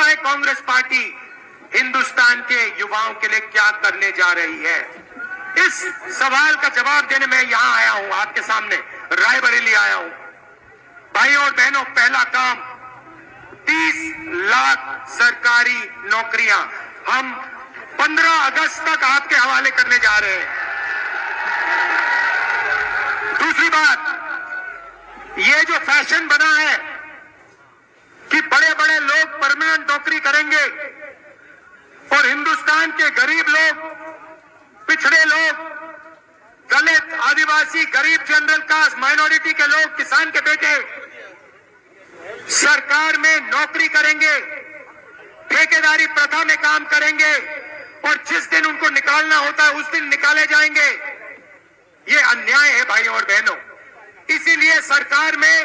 है कांग्रेस पार्टी हिंदुस्तान के युवाओं के लिए क्या करने जा रही है। इस सवाल का जवाब देने में यहां आया हूं, आपके सामने रायबरेली आया हूं। भाइयों और बहनों, पहला काम 30 लाख सरकारी नौकरियां हम 15 अगस्त तक आपके हवाले करने जा रहे हैं। दूसरी बात, ये जो फैशन बना है कि बड़े बड़े लोग परमानेंट नौकरी करेंगे और हिंदुस्तान के गरीब लोग, पिछड़े लोग, दलित, आदिवासी, गरीब, जनरल कास्ट, माइनॉरिटी के लोग, किसान के बेटे सरकार में नौकरी करेंगे, ठेकेदारी प्रथा में काम करेंगे और जिस दिन उनको निकालना होता है उस दिन निकाले जाएंगे। ये अन्याय है भाइयों और बहनों। इसीलिए सरकार में,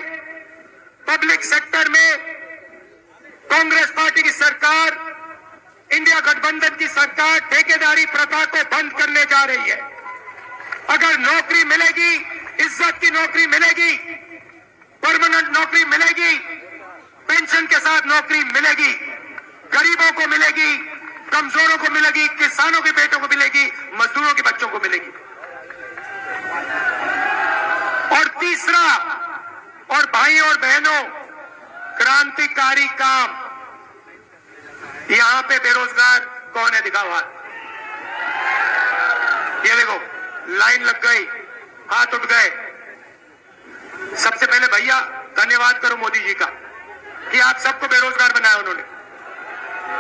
पब्लिक सेक्टर में कांग्रेस पार्टी की सरकार, इंडिया गठबंधन की सरकार ठेकेदारी प्रथा को बंद करने जा रही है। अगर नौकरी मिलेगी, इज्जत की नौकरी मिलेगी, परमानेंट नौकरी मिलेगी, पेंशन के साथ नौकरी मिलेगी, गरीबों को मिलेगी, कमजोरों को मिलेगी, किसानों के बेटों को मिलेगी, मजदूरों के बच्चों को मिलेगी। और तीसरा, और भाइयों और बहनों, क्रांतिकारी काम, यहां पे बेरोजगार कौन है, दिखाओ हाथ। ये देखो, लाइन लग गई, हाथ उठ गए। सबसे पहले भैया धन्यवाद करो मोदी जी का कि आप सबको बेरोजगार बनाया उन्होंने।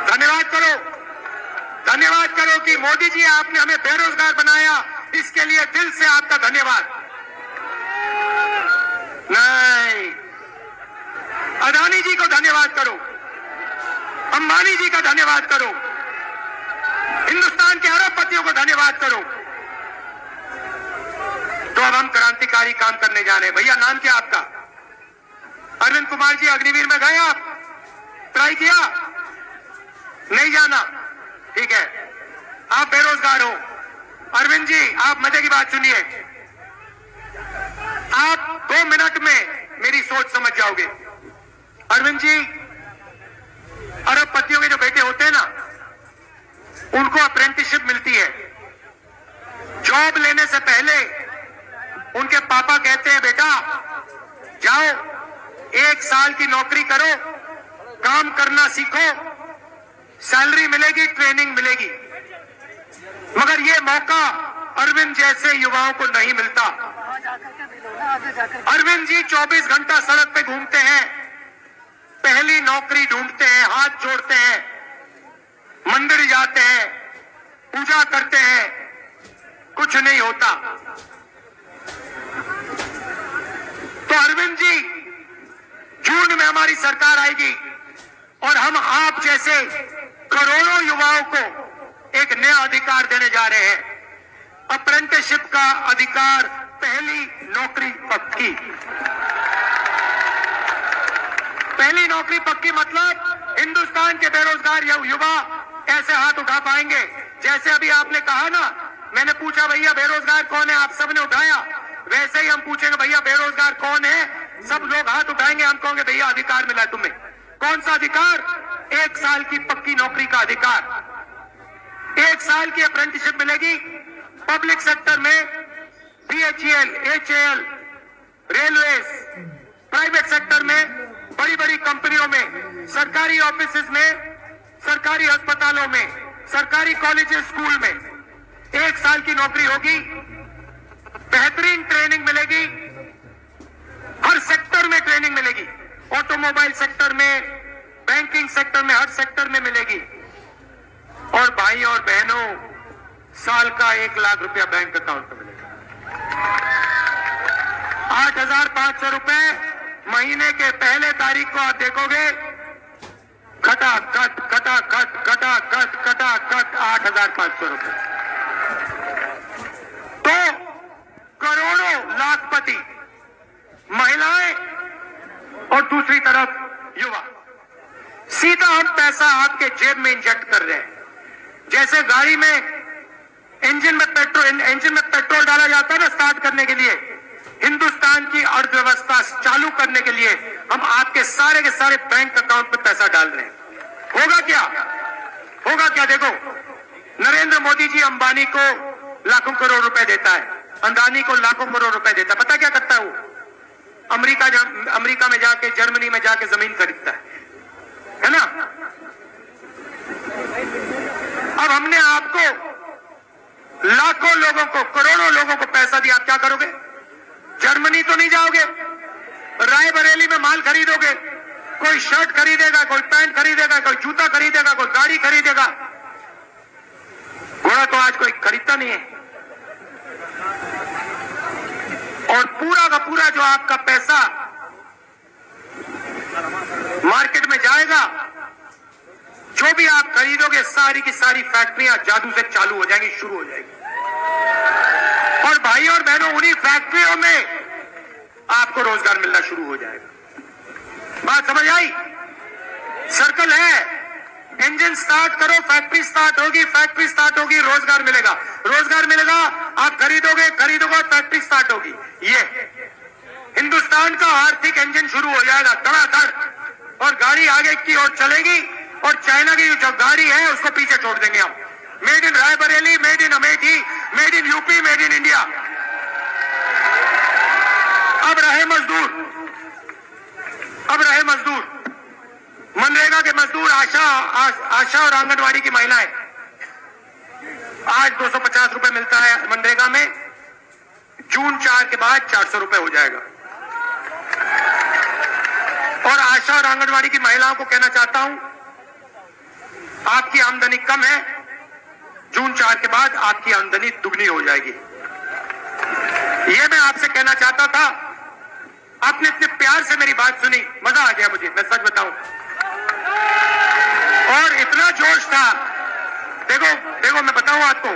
धन्यवाद करो, धन्यवाद करो कि मोदी जी आपने हमें बेरोजगार बनाया, इसके लिए दिल से आपका धन्यवाद। नहीं, अदानी जी को धन्यवाद करो, अंबानी जी का धन्यवाद करो, हिंदुस्तान के अरबपतियों को धन्यवाद करो। तो अब हम क्रांतिकारी काम करने जा रहे हैं। भैया नाम क्या आपका? अरविंद कुमार जी, अग्निवीर में गए आप? ट्राई किया? नहीं जाना? ठीक है, आप बेरोजगार हो। अरविंद जी, आप मजे की बात सुनिए, आप 2 मिनट में मेरी सोच समझ जाओगे। अरविंद जी, अरबपतियों के जो बेटे होते हैं ना, उनको अप्रेंटिसशिप मिलती है। जॉब लेने से पहले उनके पापा कहते हैं, बेटा जाओ 1 साल की नौकरी करो, काम करना सीखो, सैलरी मिलेगी, ट्रेनिंग मिलेगी। मगर ये मौका अरविंद जैसे युवाओं को नहीं मिलता। अरविंद जी 24 घंटा सड़क पे घूमते हैं, पहली नौकरी ढूंढते हैं, हाथ जोड़ते हैं, मंदिर जाते हैं, पूजा करते हैं, कुछ नहीं होता। तो अरविंद जी, जून में हमारी सरकार आएगी और हम आप जैसे करोड़ों युवाओं को एक नया अधिकार देने जा रहे हैं, अप्रेंटिसशिप का अधिकार, पहली नौकरी पक्की। पहली नौकरी पक्की मतलब हिंदुस्तान के बेरोजगार युवा ऐसे हाथ उठा पाएंगे। जैसे अभी आपने कहा ना, मैंने पूछा भैया बेरोजगार कौन है, आप सबने उठाया, वैसे ही हम पूछेंगे भैया बेरोजगार कौन है, सब लोग हाथ उठाएंगे, हम कहोगे भैया अधिकार मिला है तुम्हें। कौन सा अधिकार? 1 साल की पक्की नौकरी का अधिकार। 1 साल की अप्रेंटिसशिप मिलेगी पब्लिक सेक्टर में, BHEL, HAL, railway, private sector में, बड़ी बड़ी कंपनियों में, सरकारी ऑफिसेज में, सरकारी अस्पतालों में, सरकारी कॉलेजेस, स्कूल में 1 साल की नौकरी होगी। बेहतरीन ट्रेनिंग मिलेगी, हर सेक्टर में ट्रेनिंग मिलेगी, ऑटोमोबाइल सेक्टर में, बैंकिंग सेक्टर में, हर सेक्टर में मिलेगी। और भाइयों और बहनों, साल का 1 लाख रुपया बैंक अकाउंट में मिलेगा। 8,500 रुपए महीने के पहले तारीख को आप देखोगे, खटा खट खटा खट खटा खट खटा खट 8,500 रुपए। तो करोड़ों लाखपति महिलाएं और दूसरी तरफ युवा, सीधा हम पैसा आपके जेब में इंजेक्ट कर रहे हैं। जैसे गाड़ी में इंजन में पेट्रोल डाला जाता है ना स्टार्ट करने के लिए, हिंदुस्तान की अर्थव्यवस्था चालू करने के लिए हम आपके सारे के सारे बैंक अकाउंट में पैसा डाल रहे हैं। होगा क्या? होगा क्या? देखो, नरेंद्र मोदी जी अंबानी को लाखों करोड़ रुपए देता है, अंदानी को लाखों करोड़ रुपए देता है। पता क्या करता है वो? अमेरिका में जाके, जर्मनी में जाके जमीन खरीदता है ना? अब हमने आपको लाखों लोगों को, करोड़ों लोगों को पैसा दिया, आप क्या करोगे? जर्मनी तो नहीं जाओगे, रायबरेली में माल खरीदोगे, कोई शर्ट खरीदेगा, कोई पैंट खरीदेगा, कोई जूता खरीदेगा, कोई गाड़ी खरीदेगा। घोड़ा तो आज कोई खरीदता नहीं है। और पूरा का पूरा जो आपका पैसा मार्केट में जाएगा, जो भी आप खरीदोगे, सारी की सारी फैक्ट्रियां जादू से चालू हो जाएंगी, शुरू हो जाएगी। और भाई और बहनों, उन्हीं फैक्ट्रियों में आपको रोजगार मिलना शुरू हो जाएगा। बात समझ आई? सर्कल है। इंजन स्टार्ट करो, फैक्ट्री स्टार्ट होगी, फैक्ट्री स्टार्ट होगी, रोजगार मिलेगा, रोजगार मिलेगा, आप खरीदोगे, खरीदोगे, फैक्ट्री स्टार्ट होगी। ये हिंदुस्तान का आर्थिक इंजन शुरू हो जाएगा धड़ाधड़, और गाड़ी आगे की ओर चलेगी, और चाइना की जो गाड़ी है उसको पीछे छोड़ देंगे हम। Made in Raebareli, made in Amethi, made in UP, made in India. अब रहे मजदूर, मनरेगा के मजदूर, आशा और आंगनवाड़ी की महिलाएं। आज 250 रुपए मिलता है मनरेगा में, जून 4 के बाद 400 रुपए हो जाएगा। और आशा और आंगनवाड़ी की महिलाओं को कहना चाहता हूं, आपकी आमदनी कम है, जून 4 के बाद आपकी आमदनी दुगनी हो जाएगी। यह मैं आपसे कहना चाहता था। आपने इतने प्यार से मेरी बात सुनी, मजा आ गया मुझे, मैं सच बताऊं। और इतना जोश था। देखो मैं बताऊं आपको,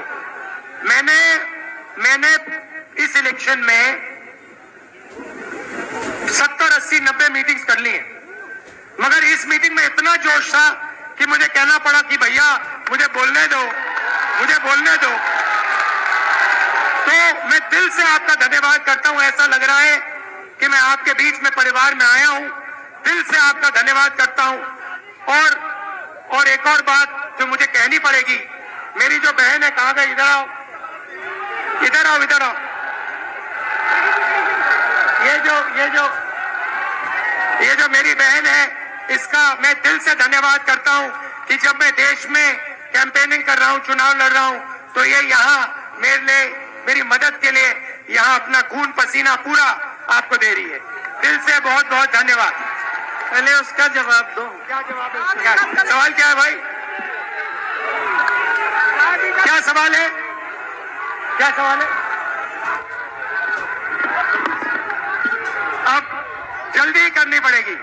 मैंने इस इलेक्शन में 70, 80, 90 मीटिंग्स कर ली हैं, मगर इस मीटिंग में इतना जोश था कि मुझे कहना पड़ा कि भैया मुझे बोलने दो। तो मैं दिल से आपका धन्यवाद करता हूं। ऐसा लग रहा है कि मैं आपके बीच में परिवार में आया हूं। दिल से आपका धन्यवाद करता हूं। और एक और बात जो मुझे कहनी पड़ेगी, मेरी जो बहन है, कहां गई? इधर आओ। ये जो मेरी बहन है, इसका मैं दिल से धन्यवाद करता हूं कि जब मैं देश में कैंपेनिंग कर रहा हूं, चुनाव लड़ रहा हूं, तो ये यहाँ मेरे लिए, मेरी मदद के लिए यहाँ अपना खून पसीना पूरा आपको दे रही है। दिल से बहुत बहुत धन्यवाद। पहले उसका जवाब दो। क्या जवाब है? सवाल क्या है भाई? क्या सवाल है? अब जल्दी करनी पड़ेगी।